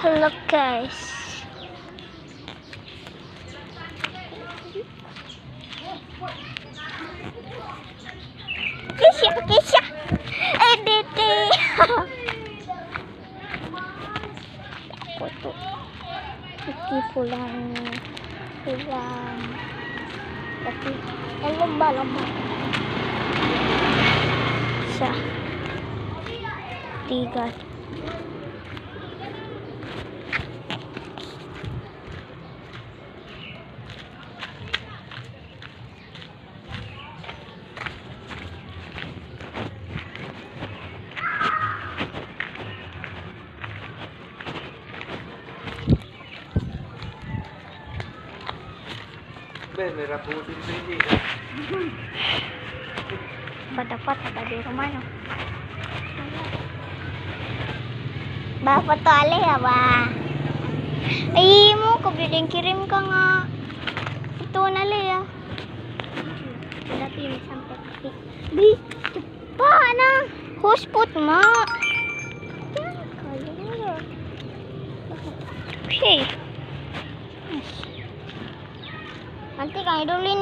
Hello guys. Kisya. Edete. Foto. Iti pulang. Tapi lomba. Sa. Tiga. Niraputin sa hindi. Dapat tadi rumano. Ba foto ale ya ba? Ay mo kabiding kirim ka nga. Ito na le ya. Dati may sampai kapi. Bi, pa na. Hotspot ma. Okay. Nanti kang idulin